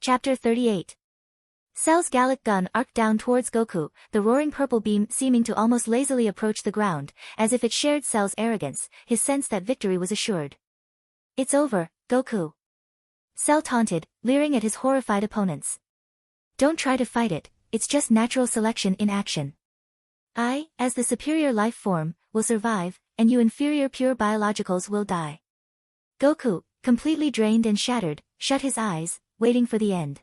Chapter 38. Cell's Gallic gun arced down towards Goku, the roaring purple beam seeming to almost lazily approach the ground, as if it shared Cell's arrogance, his sense that victory was assured. "It's over, Goku." Cell taunted, leering at his horrified opponents. "Don't try to fight it, it's just natural selection in action. I, as the superior life form, will survive, and you inferior pure biologicals will die." Goku, completely drained and shattered, shut his eyes, waiting for the end.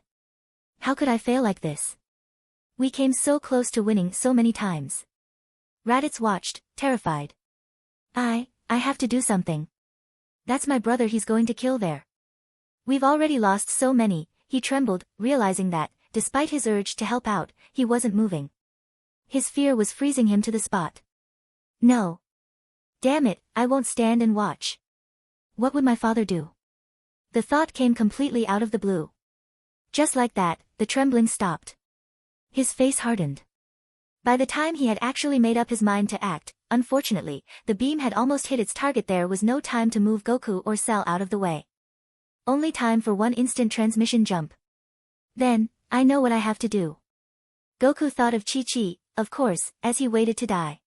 How could I fail like this? We came so close to winning so many times. Raditz watched, terrified. I have to do something. That's my brother he's going to kill there. We've already lost so many. He trembled, realizing that, despite his urge to help out, he wasn't moving. His fear was freezing him to the spot. No. Damn it, I won't stand and watch. What would my father do? The thought came completely out of the blue. Just like that, the trembling stopped. His face hardened. By the time he had actually made up his mind to act, unfortunately, the beam had almost hit its target. There was no time to move Goku or Cell out of the way. Only time for one instant transmission jump. Then, I know what I have to do. Goku thought of Chi-Chi, of course, as he waited to die.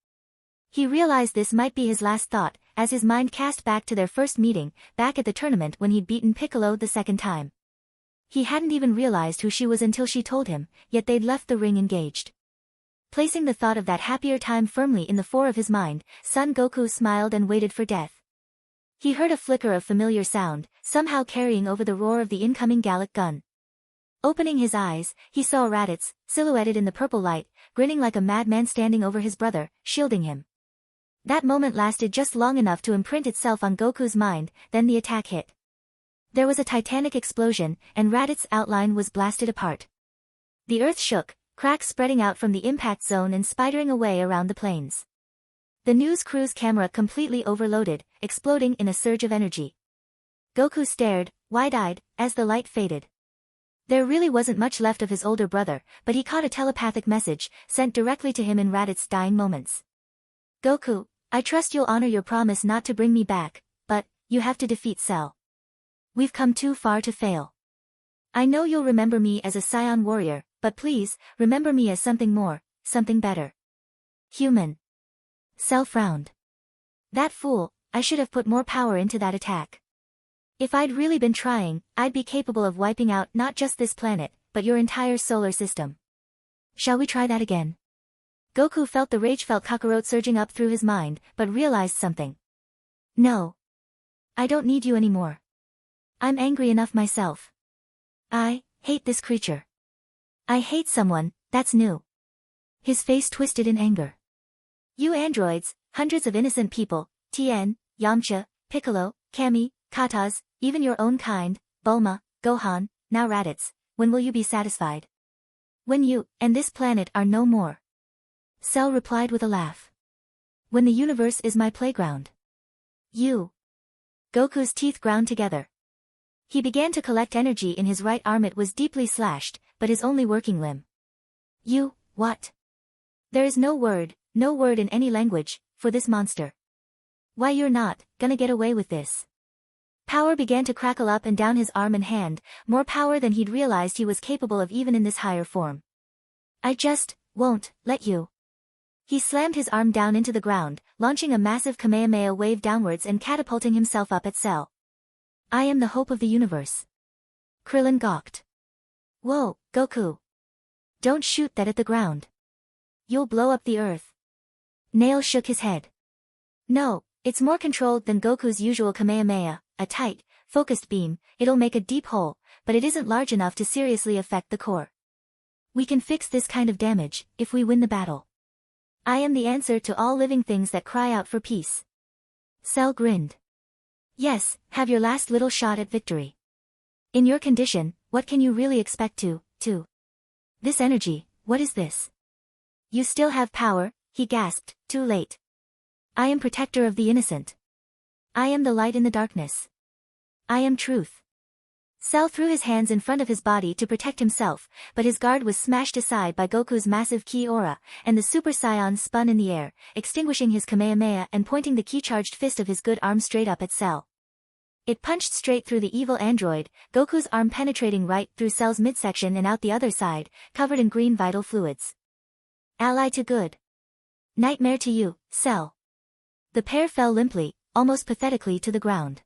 He realized this might be his last thought, as his mind cast back to their first meeting, back at the tournament when he'd beaten Piccolo the second time. He hadn't even realized who she was until she told him, yet they'd left the ring engaged. Placing the thought of that happier time firmly in the fore of his mind, Son Goku smiled and waited for death. He heard a flicker of familiar sound, somehow carrying over the roar of the incoming Gallic gun. Opening his eyes, he saw Raditz, silhouetted in the purple light, grinning like a madman standing over his brother, shielding him. That moment lasted just long enough to imprint itself on Goku's mind, then the attack hit. There was a titanic explosion, and Raditz's outline was blasted apart. The earth shook, cracks spreading out from the impact zone and spidering away around the plains. The news crew's camera completely overloaded, exploding in a surge of energy. Goku stared, wide-eyed, as the light faded. There really wasn't much left of his older brother, but he caught a telepathic message, sent directly to him in Raditz's dying moments. "Goku, I trust you'll honor your promise not to bring me back, but, you have to defeat Cell. We've come too far to fail. I know you'll remember me as a Scion warrior, but please, remember me as something more, something better. Human." Cell frowned. "That fool, I should have put more power into that attack. If I'd really been trying, I'd be capable of wiping out not just this planet, but your entire solar system. Shall we try that again?" Goku felt the rage-felt Kakarot surging up through his mind, but realized something. "No. I don't need you anymore. I'm angry enough myself. I hate this creature. I hate someone, that's new." His face twisted in anger. "You androids, hundreds of innocent people, Tien, Yamcha, Piccolo, Kami, Katas, even your own kind, Bulma, Gohan, now Raditz, when will you be satisfied? When you, and this planet are no more." Cell replied with a laugh. "When the universe is my playground. You." Goku's teeth ground together. He began to collect energy in his right arm. It was deeply slashed, but his only working limb. "You, what?" There is no word in any language, for this monster. "Why, you're not gonna get away with this." Power began to crackle up and down his arm and hand, more power than he'd realized he was capable of even in this higher form. "I just won't let you." He slammed his arm down into the ground, launching a massive Kamehameha wave downwards and catapulting himself up at Cell. "I am the hope of the universe." Krillin gawked. "Whoa, Goku. Don't shoot that at the ground. You'll blow up the earth." Nail shook his head. "No, it's more controlled than Goku's usual Kamehameha, a tight, focused beam. It'll make a deep hole, but it isn't large enough to seriously affect the core. We can fix this kind of damage, if we win the battle. I am the answer to all living things that cry out for peace." Cell grinned. "Yes, have your last little shot at victory. In your condition, what can you really expect to? This energy, what is this?" "You still have power," he gasped, "too late. I am protector of the innocent. I am the light in the darkness. I am truth." Cell threw his hands in front of his body to protect himself, but his guard was smashed aside by Goku's massive ki aura, and the Super Saiyan spun in the air, extinguishing his Kamehameha and pointing the ki-charged fist of his good arm straight up at Cell. It punched straight through the evil android, Goku's arm penetrating right through Cell's midsection and out the other side, covered in green vital fluids. Ally to good. Nightmare to you, Cell. The pair fell limply, almost pathetically to the ground.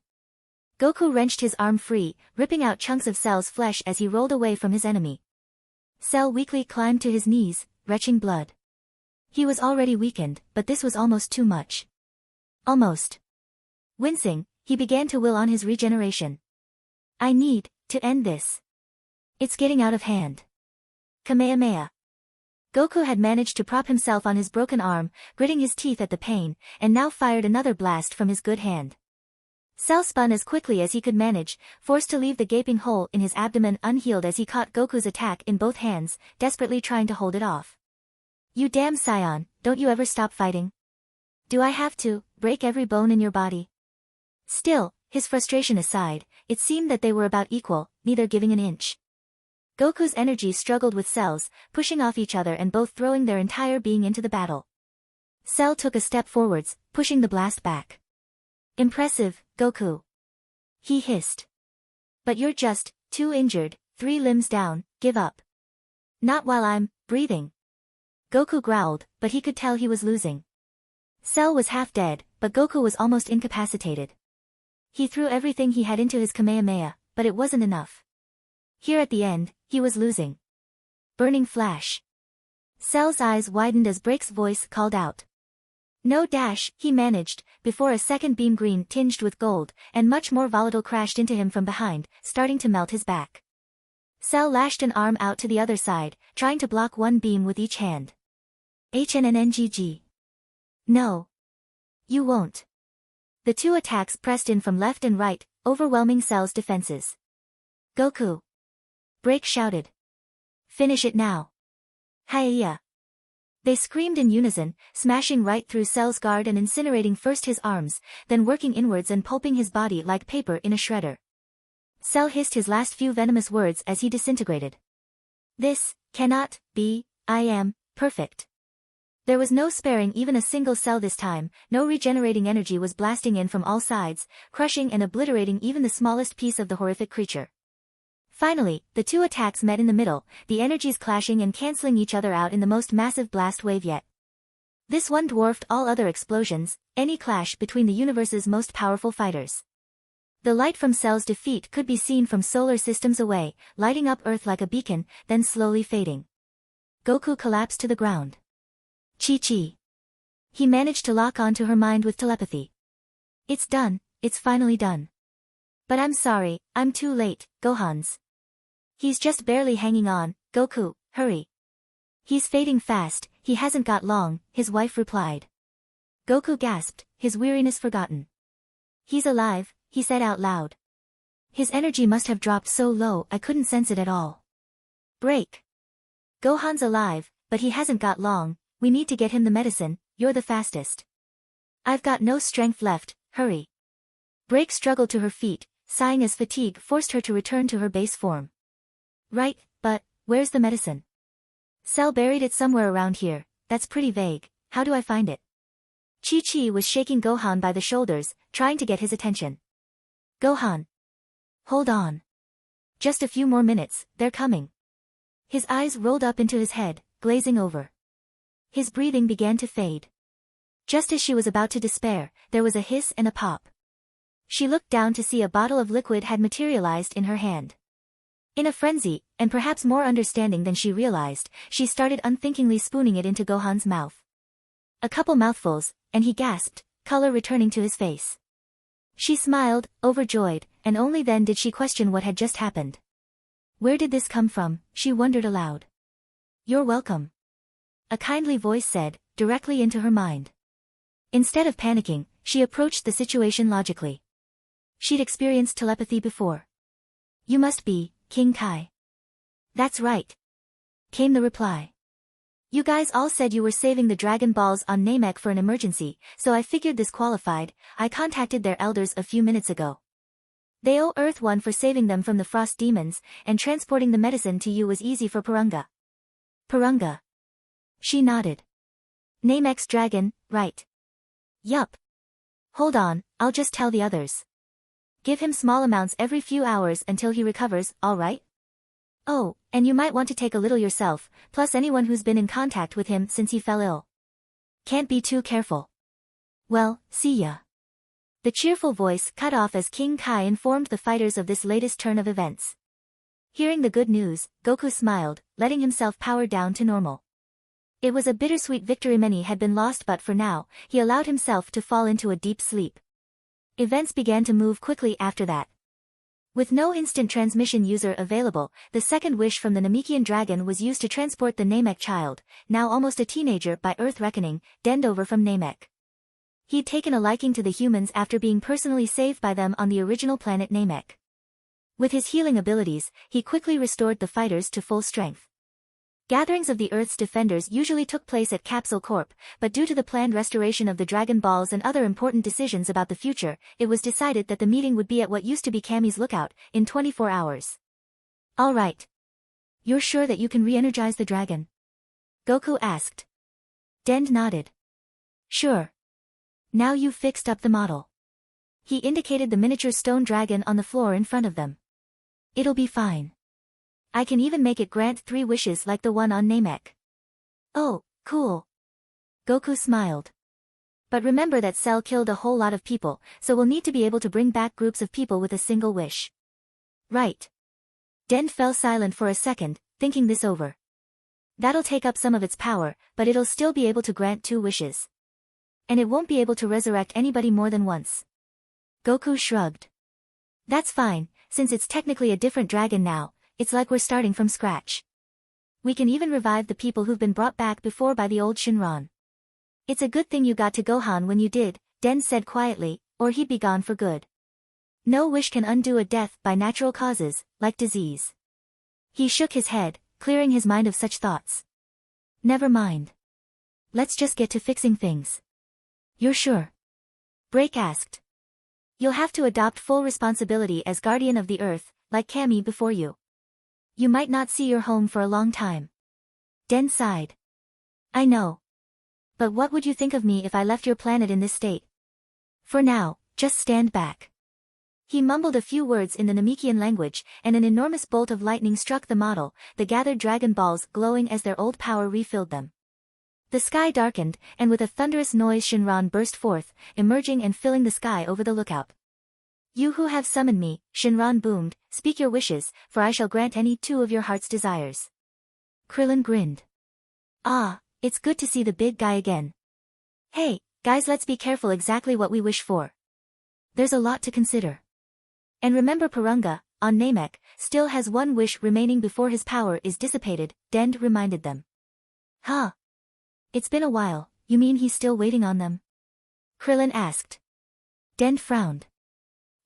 Goku wrenched his arm free, ripping out chunks of Cell's flesh as he rolled away from his enemy. Cell weakly climbed to his knees, retching blood. He was already weakened, but this was almost too much. Almost. Wincing, he began to will on his regeneration. I need to end this. It's getting out of hand. Kamehameha. Goku had managed to prop himself on his broken arm, gritting his teeth at the pain, and now fired another blast from his good hand. Cell spun as quickly as he could manage, forced to leave the gaping hole in his abdomen unhealed as he caught Goku's attack in both hands, desperately trying to hold it off. You damn scion, don't you ever stop fighting? Do I have to break every bone in your body? Still, his frustration aside, it seemed that they were about equal, neither giving an inch. Goku's energy struggled with Cell's, pushing off each other and both throwing their entire being into the battle. Cell took a step forwards, pushing the blast back. Impressive, Goku. He hissed. But you're just too injured, 3 limbs down, give up. Not while I'm breathing. Goku growled, but he could tell he was losing. Cell was half dead, but Goku was almost incapacitated. He threw everything he had into his Kamehameha, but it wasn't enough. Here at the end, he was losing. Burning flash. Cell's eyes widened as Break's voice called out. No dash, he managed, before a second beam green tinged with gold, and much more volatile crashed into him from behind, starting to melt his back. Cell lashed an arm out to the other side, trying to block one beam with each hand. HNNNGG. No. You won't. The 2 attacks pressed in from left and right, overwhelming Cell's defenses. Goku. Break shouted. Finish it now. Hiya. They screamed in unison, smashing right through Cell's guard and incinerating first his arms, then working inwards and pulping his body like paper in a shredder. Cell hissed his last few venomous words as he disintegrated. This cannot be, I am perfect. There was no sparing even a single cell this time, no regenerating energy was blasting in from all sides, crushing and obliterating even the smallest piece of the horrific creature. Finally, the 2 attacks met in the middle, the energies clashing and canceling each other out in the most massive blast wave yet. This one dwarfed all other explosions, any clash between the universe's most powerful fighters. The light from Cell's defeat could be seen from solar systems away, lighting up Earth like a beacon, then slowly fading. Goku collapsed to the ground. Chi-Chi. He managed to lock on to her mind with telepathy. It's done, it's finally done. But I'm sorry, I'm too late, Gohan's. He's just barely hanging on, Goku, hurry. He's fading fast, he hasn't got long, his wife replied. Goku gasped, his weariness forgotten. He's alive, he said out loud. His energy must have dropped so low I couldn't sense it at all. Break. Gohan's alive, but he hasn't got long, we need to get him the medicine, you're the fastest. I've got no strength left, hurry. Break struggled to her feet, sighing as fatigue forced her to return to her base form. Right, but where's the medicine? Cell buried it somewhere around here, that's pretty vague, how do I find it? Chi-Chi was shaking Gohan by the shoulders, trying to get his attention. Gohan. Hold on. Just a few more minutes, they're coming. His eyes rolled up into his head, glazing over. His breathing began to fade. Just as she was about to despair, there was a hiss and a pop. She looked down to see a bottle of liquid had materialized in her hand. In a frenzy, and perhaps more understanding than she realized, she started unthinkingly spooning it into Gohan's mouth. A couple mouthfuls, and he gasped, color returning to his face. She smiled, overjoyed, and only then did she question what had just happened. Where did this come from, she wondered aloud. You're welcome. A kindly voice said, directly into her mind. Instead of panicking, she approached the situation logically. She'd experienced telepathy before. You must be King Kai. That's right. Came the reply. You guys all said you were saving the Dragon Balls on Namek for an emergency, so I figured this qualified. I contacted their elders a few minutes ago. They owe Earth One for saving them from the frost demons, and transporting the medicine to you was easy for Purunga. Purunga. She nodded. Namek's dragon, right? Yup. Hold on, I'll just tell the others. Give him small amounts every few hours until he recovers, alright? Oh, and you might want to take a little yourself, plus anyone who's been in contact with him since he fell ill. Can't be too careful. Well, see ya. The cheerful voice cut off as King Kai informed the fighters of this latest turn of events. Hearing the good news, Goku smiled, letting himself power down to normal. It was a bittersweet victory. Many had been lost, but for now, he allowed himself to fall into a deep sleep. Events began to move quickly after that. With no instant transmission user available, the second wish from the Namekian dragon was used to transport the Namek child, now almost a teenager by Earth reckoning, Dend over from Namek. He'd taken a liking to the humans after being personally saved by them on the original planet Namek. With his healing abilities, he quickly restored the fighters to full strength. Gatherings of the Earth's defenders usually took place at Capsule Corp, but due to the planned restoration of the Dragon Balls and other important decisions about the future, it was decided that the meeting would be at what used to be Kami's lookout, in 24 hours. Alright. You're sure that you can re-energize the dragon? Goku asked. Dend nodded. Sure. Now you've fixed up the model. He indicated the miniature stone dragon on the floor in front of them. It'll be fine. I can even make it grant 3 wishes like the one on Namek. Oh, cool. Goku smiled. But remember that Cell killed a whole lot of people, so we'll need to be able to bring back groups of people with a single wish. Right. Dend fell silent for a second, thinking this over. That'll take up some of its power, but it'll still be able to grant 2 wishes. And it won't be able to resurrect anybody more than once. Goku shrugged. That's fine, since it's technically a different dragon now. It's like we're starting from scratch. We can even revive the people who've been brought back before by the old Shinron. It's a good thing you got to Gohan when you did, Den said quietly, or he'd be gone for good. No wish can undo a death by natural causes, like disease. He shook his head, clearing his mind of such thoughts. Never mind. Let's just get to fixing things. You're sure? Break asked. You'll have to adopt full responsibility as guardian of the Earth, like Kami before you. You might not see your home for a long time. Den sighed. I know. But what would you think of me if I left your planet in this state? For now, just stand back. He mumbled a few words in the Namekian language, and an enormous bolt of lightning struck the model, the gathered Dragon Balls glowing as their old power refilled them. The sky darkened, and with a thunderous noise Shinron burst forth, emerging and filling the sky over the lookout. You who have summoned me, Shinron boomed, speak your wishes, for I shall grant any 2 of your heart's desires. Krillin grinned. Ah, it's good to see the big guy again. Hey, guys, let's be careful exactly what we wish for. There's a lot to consider. And remember Purunga, on Namek, still has 1 wish remaining before his power is dissipated, Dend reminded them. Huh? It's been a while, you mean he's still waiting on them? Krillin asked. Dend frowned.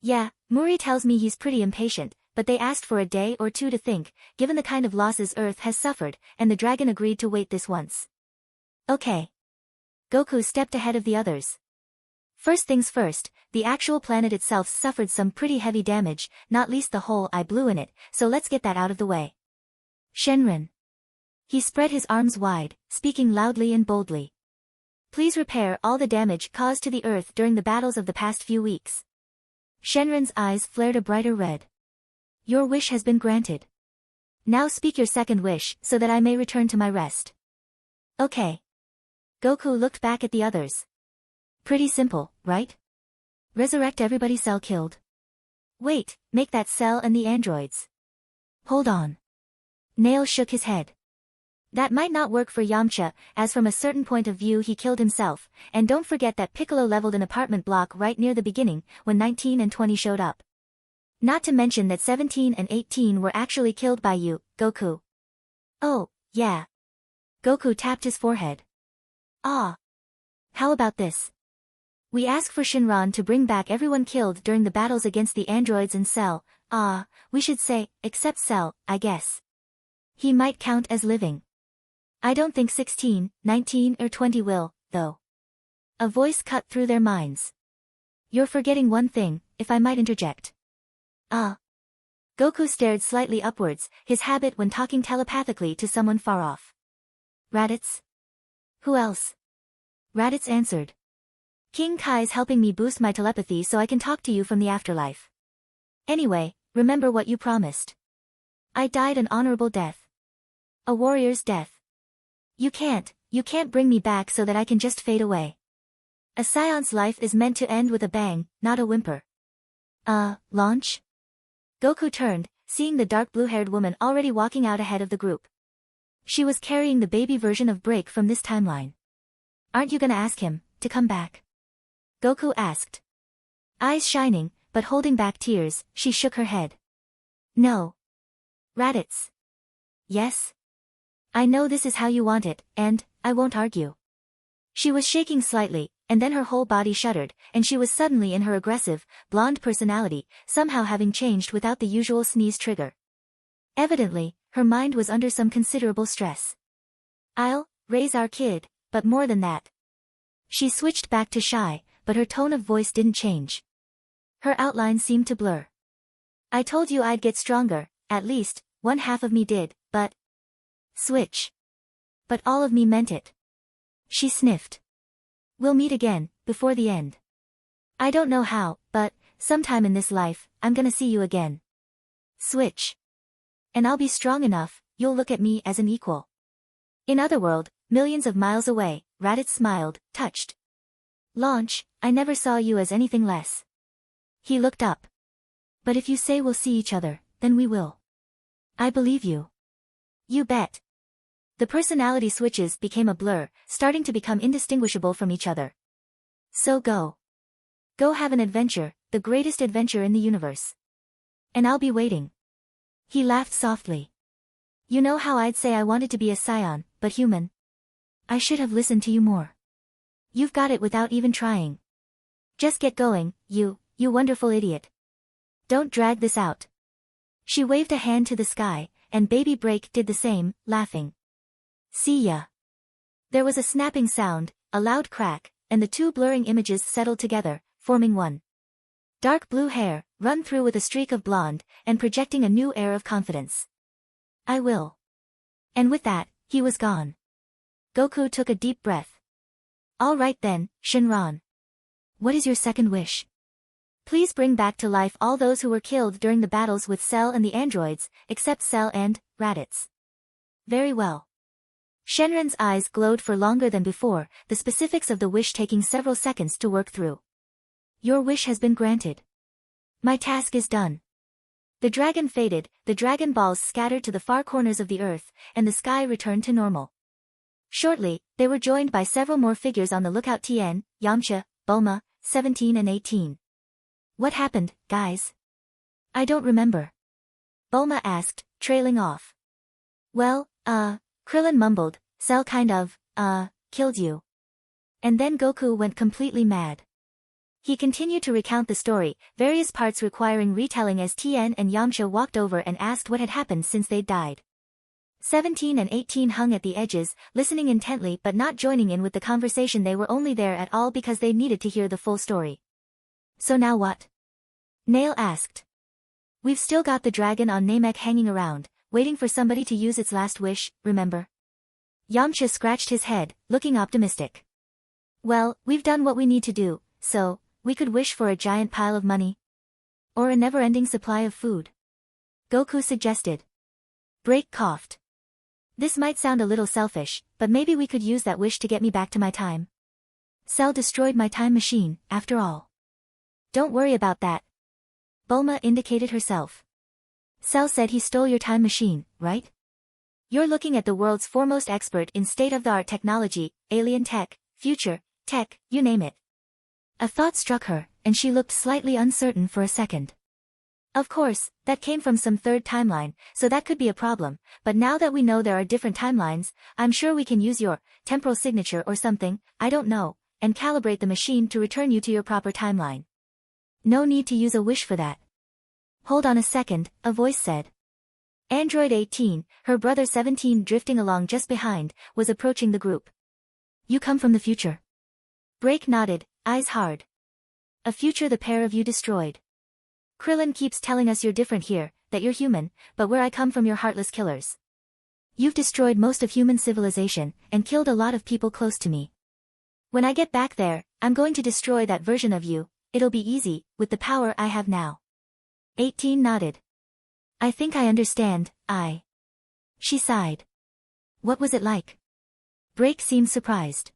Yeah, Muri tells me he's pretty impatient, but they asked for a day or 2 to think, given the kind of losses Earth has suffered, and the dragon agreed to wait this once. Okay. Goku stepped ahead of the others. First things first, the actual planet itself suffered some pretty heavy damage, not least the hole I blew in it, so let's get that out of the way. Shenron. He spread his arms wide, speaking loudly and boldly. Please repair all the damage caused to the Earth during the battles of the past few weeks. Shenron's eyes flared a brighter red. Your wish has been granted. Now speak your second wish so that I may return to my rest. Okay. Goku looked back at the others. Pretty simple, right? Resurrect everybody Cell killed. Wait, make that Cell and the androids. Hold on. Nail shook his head. That might not work for Yamcha, as from a certain point of view he killed himself, and don't forget that Piccolo leveled an apartment block right near the beginning, when 19 and 20 showed up. Not to mention that 17 and 18 were actually killed by you, Goku. Oh, yeah. Goku tapped his forehead. Ah. How about this? We ask for Shinron to bring back everyone killed during the battles against the androids and Cell, we should say, except Cell, I guess. He might count as living. I don't think 16, 19 or 20 will, though. A voice cut through their minds. You're forgetting one thing, if I might interject. Goku stared slightly upwards, his habit when talking telepathically to someone far off. Raditz? Who else? Raditz answered. King Kai's helping me boost my telepathy so I can talk to you from the afterlife. Anyway, remember what you promised. I died an honorable death. A warrior's death. You can't bring me back so that I can just fade away. A Scion's life is meant to end with a bang, not a whimper. Launch? Goku turned, seeing the dark blue-haired woman already walking out ahead of the group. She was carrying the baby version of Break from this timeline. Aren't you gonna ask him to come back? Goku asked. Eyes shining, but holding back tears, she shook her head. No. Raditz. Yes? I know this is how you want it, and I won't argue. She was shaking slightly, and then her whole body shuddered, and she was suddenly in her aggressive, blonde personality, somehow having changed without the usual sneeze trigger. Evidently, her mind was under some considerable stress. I'll raise our kid, but more than that. She switched back to shy, but her tone of voice didn't change. Her outline seemed to blur. I told you I'd get stronger, at least, one half of me did, but... Switch. But all of me meant it. She sniffed. We'll meet again, before the end. I don't know how, but, sometime in this life, I'm gonna see you again. Switch. And I'll be strong enough, you'll look at me as an equal. In Otherworld, millions of miles away, Raditz smiled, touched. Launch, I never saw you as anything less. He looked up. But if you say we'll see each other, then we will. I believe you. You bet. The personality switches became a blur, starting to become indistinguishable from each other. So go. Go have an adventure, the greatest adventure in the universe. And I'll be waiting. He laughed softly. You know how I'd say I wanted to be a Scion, but human? I should have listened to you more. You've got it without even trying. Just get going, you wonderful idiot. Don't drag this out. She waved a hand to the sky, and Baby Break did the same, laughing. See ya. There was a snapping sound, a loud crack, and the two blurring images settled together, forming one. Dark blue hair, run through with a streak of blonde, and projecting a new air of confidence. I will. And with that, he was gone. Goku took a deep breath. All right then, Shinran. What is your second wish? Please bring back to life all those who were killed during the battles with Cell and the androids, except Cell and Raditz. Very well. Shenron's eyes glowed for longer than before, the specifics of the wish taking several seconds to work through. Your wish has been granted. My task is done. The dragon faded, the dragon balls scattered to the far corners of the earth, and the sky returned to normal. Shortly, they were joined by several more figures on the lookout: Tien, Yamcha, Bulma, 17 and 18. What happened, guys? I don't remember. Bulma asked, trailing off. Well, Krillin mumbled, Cell kind of, killed you. And then Goku went completely mad. He continued to recount the story, various parts requiring retelling as Tien and Yamcha walked over and asked what had happened since they'd died. 17 and 18 hung at the edges, listening intently but not joining in with the conversation. They were only there at all because they needed to hear the full story. So now what? Nail asked. We've still got the dragon on Namek hanging around, waiting for somebody to use its last wish, remember? Yamcha scratched his head, looking optimistic. Well, we've done what we need to do, so, we could wish for a giant pile of money. Or a never-ending supply of food. Goku suggested. Break coughed. This might sound a little selfish, but maybe we could use that wish to get me back to my time. Cell destroyed my time machine, after all. Don't worry about that. Bulma indicated herself. Cell said he stole your time machine, right? You're looking at the world's foremost expert in state-of-the-art technology, alien tech, future, tech, you name it. A thought struck her, and she looked slightly uncertain for a second. Of course, that came from some third timeline, so that could be a problem, but now that we know there are different timelines, I'm sure we can use your temporal signature or something, I don't know, and calibrate the machine to return you to your proper timeline. No need to use a wish for that. Hold on a second, a voice said. Android 18, her brother 17 drifting along just behind, was approaching the group. You come from the future. Break nodded, eyes hard. A future the pair of you destroyed. Krillin keeps telling us you're different here, that you're human, but where I come from you're heartless killers. You've destroyed most of human civilization, and killed a lot of people close to me. When I get back there, I'm going to destroy that version of you, it'll be easy, with the power I have now. 18 nodded. I think I understand, She sighed. What was it like? Break seemed surprised.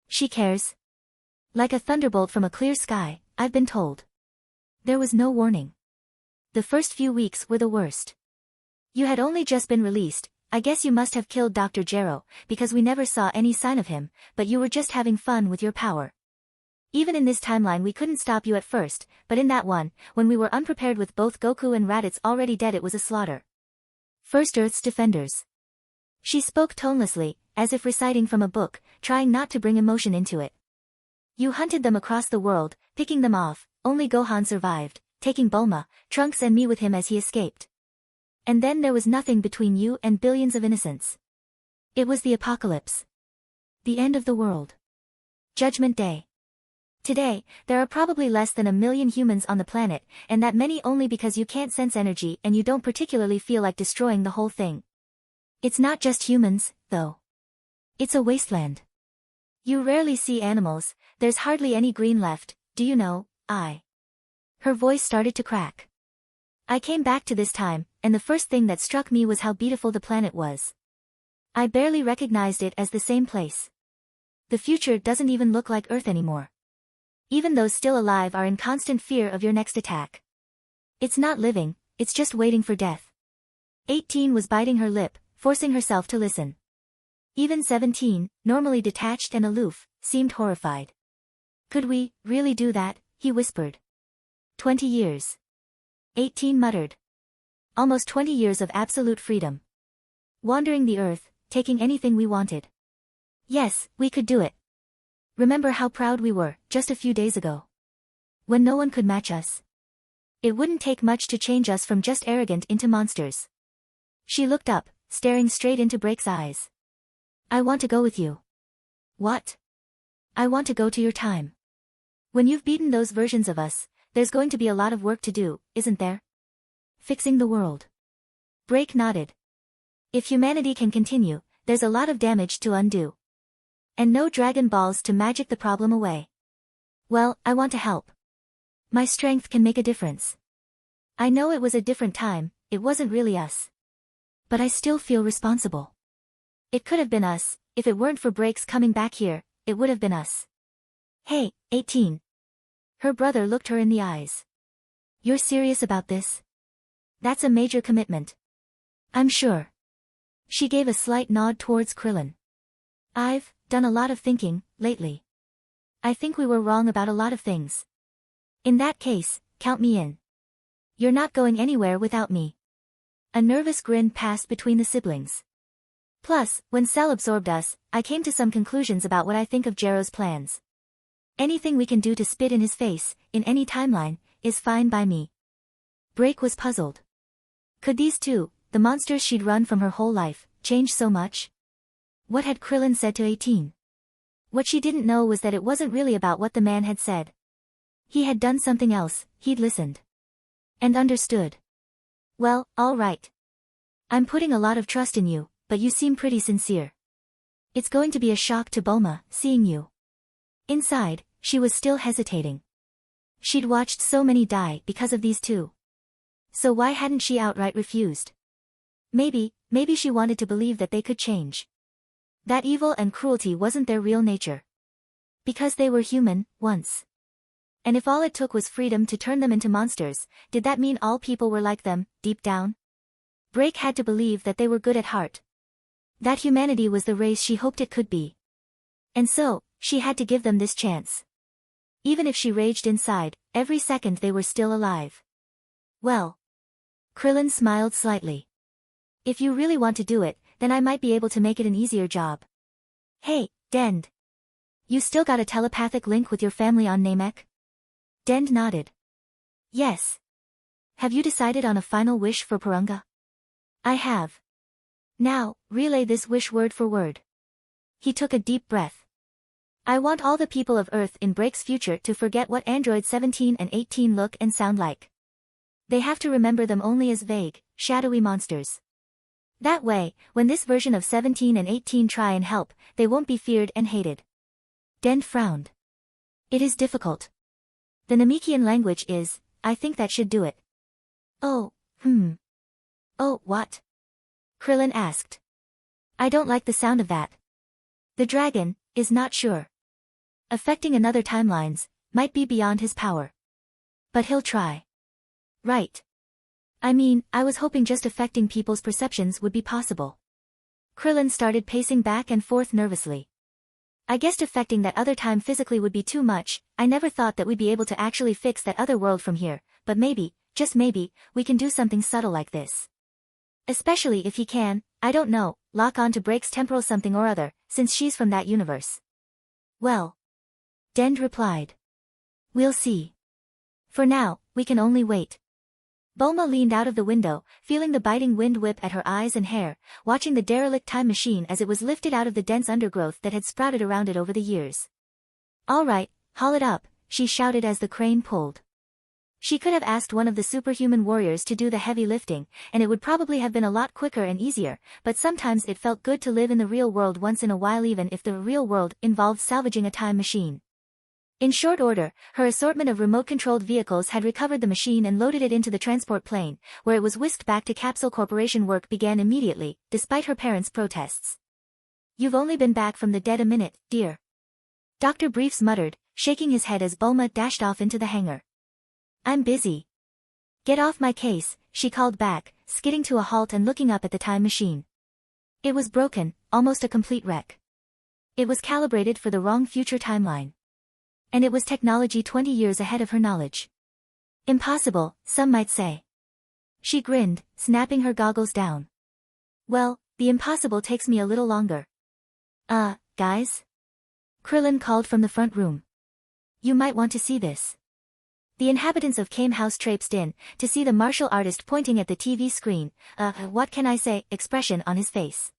She cares. Like a thunderbolt from a clear sky, I've been told. There was no warning. The first few weeks were the worst. You had only just been released. I guess you must have killed Dr. Gero, because we never saw any sign of him, but you were just having fun with your power. Even in this timeline we couldn't stop you at first, but in that one, when we were unprepared with both Goku and Raditz already dead, it was a slaughter. First Earth's defenders. She spoke tonelessly, as if reciting from a book, trying not to bring emotion into it. You hunted them across the world, picking them off. Only Gohan survived, taking Bulma, Trunks and me with him as he escaped. And then there was nothing between you and billions of innocents. It was the apocalypse. The end of the world. Judgment Day. Today, there are probably less than 1 million humans on the planet, and that many only because you can't sense energy and you don't particularly feel like destroying the whole thing. It's not just humans, though. It's a wasteland. You rarely see animals, there's hardly any green left, do you know, Her voice started to crack. I came back to this time, and the first thing that struck me was how beautiful the planet was. I barely recognized it as the same place. The future doesn't even look like Earth anymore. Even those still alive are in constant fear of your next attack. It's not living, it's just waiting for death. 18 was biting her lip, forcing herself to listen. Even 17, normally detached and aloof, seemed horrified. Could we really do that? He whispered. 20 years. 18 muttered. Almost 20 years of absolute freedom. Wandering the earth, taking anything we wanted. Yes, we could do it. Remember how proud we were, just a few days ago. When no one could match us. It wouldn't take much to change us from just arrogant into monsters. She looked up, staring straight into Break's eyes. I want to go with you. What? I want to go to your time. When you've beaten those versions of us, there's going to be a lot of work to do, isn't there? Fixing the world. Break nodded. If humanity can continue, there's a lot of damage to undo. And no Dragon Balls to magic the problem away. Well, I want to help. My strength can make a difference. I know it was a different time, it wasn't really us. But I still feel responsible. It could have been us, if it weren't for Breaks coming back here, it would have been us. Hey, 18. Her brother looked her in the eyes. You're serious about this? That's a major commitment. I'm sure. She gave a slight nod towards Krillin. I've done a lot of thinking, lately. I think we were wrong about a lot of things. In that case, count me in. You're not going anywhere without me. A nervous grin passed between the siblings. Plus, when Cell absorbed us, I came to some conclusions about what I think of Gero's plans. Anything we can do to spit in his face, in any timeline, is fine by me. Break was puzzled. Could these two, the monsters she'd run from her whole life, change so much? What had Krillin said to 18? What she didn't know was that it wasn't really about what the man had said. He had done something else, he'd listened. And understood. Well, all right. I'm putting a lot of trust in you, but you seem pretty sincere. It's going to be a shock to Bulma, seeing you. Inside, she was still hesitating. She'd watched so many die because of these two. So why hadn't she outright refused? Maybe she wanted to believe that they could change. That evil and cruelty wasn't their real nature. Because they were human, once. And if all it took was freedom to turn them into monsters, did that mean all people were like them, deep down? Break had to believe that they were good at heart. That humanity was the race she hoped it could be. And so, she had to give them this chance. Even if she raged inside, every second they were still alive. Well. Krillin smiled slightly. If you really want to do it, then I might be able to make it an easier job. Hey, Dend. You still got a telepathic link with your family on Namek? Dend nodded. Yes. Have you decided on a final wish for Porunga? I have. Now, relay this wish word for word. He took a deep breath. I want all the people of Earth in Break's future to forget what Android 17 and 18 look and sound like. They have to remember them only as vague, shadowy monsters. That way, when this version of 17 and 18 try and help, they won't be feared and hated. Dend frowned. It is difficult. The Namekian language is, I think that should do it. Oh, Oh, what? Krillin asked. I don't like the sound of that. The dragon is not sure. Affecting another timelines might be beyond his power. But he'll try. Right. I mean, I was hoping just affecting people's perceptions would be possible. Krillin started pacing back and forth nervously. I guessed affecting that other time physically would be too much. I never thought that we'd be able to actually fix that other world from here, but maybe, just maybe, we can do something subtle like this. Especially if he can, I don't know, lock on to Break's temporal something or other, since she's from that universe. Well. Dend replied. We'll see. For now, we can only wait. Bulma leaned out of the window, feeling the biting wind whip at her eyes and hair, watching the derelict time machine as it was lifted out of the dense undergrowth that had sprouted around it over the years. All right, haul it up, she shouted as the crane pulled. She could have asked one of the superhuman warriors to do the heavy lifting, and it would probably have been a lot quicker and easier, but sometimes it felt good to live in the real world once in a while even if the real world involved salvaging a time machine. In short order, her assortment of remote-controlled vehicles had recovered the machine and loaded it into the transport plane, where it was whisked back to Capsule Corporation. Work began immediately, despite her parents' protests. You've only been back from the dead a minute, dear. Dr. Briefs muttered, shaking his head as Bulma dashed off into the hangar. I'm busy. Get off my case, she called back, skidding to a halt and looking up at the time machine. It was broken, almost a complete wreck. It was calibrated for the wrong future timeline. And it was technology 20 years ahead of her knowledge. Impossible, some might say. She grinned, snapping her goggles down. Well, the impossible takes me a little longer. Guys? Krillin called from the front room. You might want to see this. The inhabitants of Kame House traipsed in, to see the martial artist pointing at the TV screen, what can I say, expression on his face.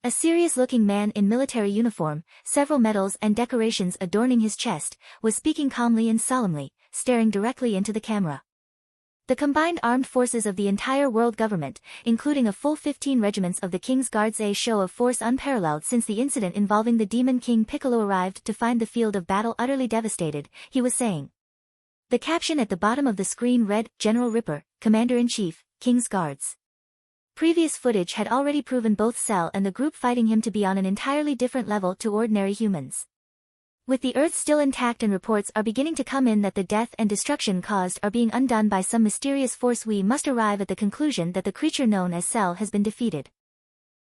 A serious-looking man in military uniform, several medals and decorations adorning his chest, was speaking calmly and solemnly, staring directly into the camera. The combined armed forces of the entire world government, including a full 15 regiments of the King's Guards, a show of force unparalleled since the incident involving the Demon King Piccolo arrived to find the field of battle utterly devastated, he was saying. The caption at the bottom of the screen read, General Ripper, Commander-in-Chief, King's Guards. Previous footage had already proven both Cell and the group fighting him to be on an entirely different level to ordinary humans. With the Earth still intact and reports are beginning to come in that the death and destruction caused are being undone by some mysterious force, we must arrive at the conclusion that the creature known as Cell has been defeated.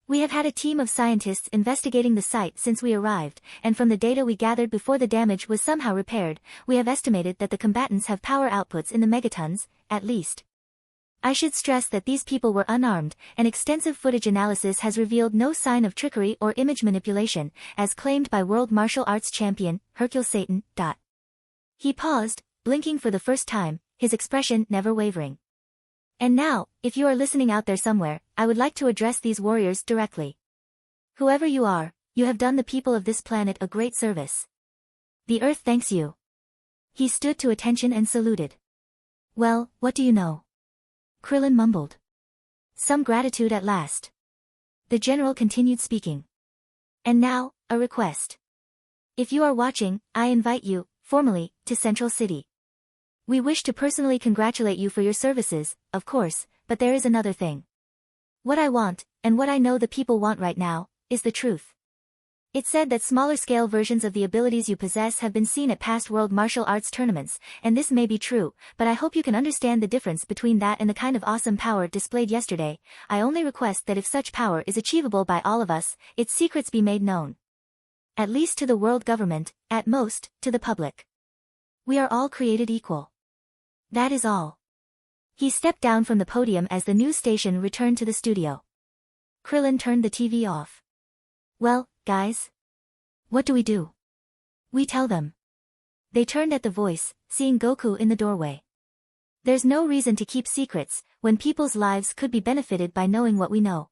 We have had a team of scientists investigating the site since we arrived, and from the data we gathered before the damage was somehow repaired, we have estimated that the combatants have power outputs in the megatons, at least. I should stress that these people were unarmed, and extensive footage analysis has revealed no sign of trickery or image manipulation, as claimed by World Martial Arts champion, Hercule Satan. He paused, blinking for the first time, his expression never wavering. And now, if you are listening out there somewhere, I would like to address these warriors directly. Whoever you are, you have done the people of this planet a great service. The Earth thanks you. He stood to attention and saluted. Well, what do you know? Krillin mumbled. Some gratitude at last. The general continued speaking. And now, a request. If you are watching, I invite you, formally, to Central City. We wish to personally congratulate you for your services, of course, but there is another thing. What I want, and what I know the people want right now, is the truth. It's said that smaller-scale versions of the abilities you possess have been seen at past world martial arts tournaments, and this may be true, but I hope you can understand the difference between that and the kind of awesome power displayed yesterday. I only request that if such power is achievable by all of us, its secrets be made known. At least to the world government, at most, to the public. We are all created equal. That is all. He stepped down from the podium as the news station returned to the studio. Krillin turned the TV off. Well, guys? What do we do? We tell them. They turned at the voice, seeing Goku in the doorway. There's no reason to keep secrets, when people's lives could be benefited by knowing what we know.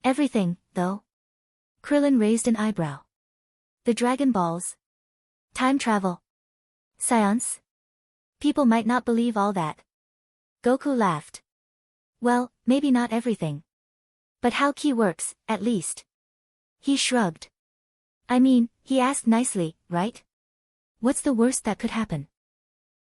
Everything, though? Krillin raised an eyebrow. The Dragon Balls? Time travel? Science? People might not believe all that. Goku laughed. Well, maybe not everything. But how Ki works, at least. He shrugged. I mean, he asked nicely, right? What's the worst that could happen?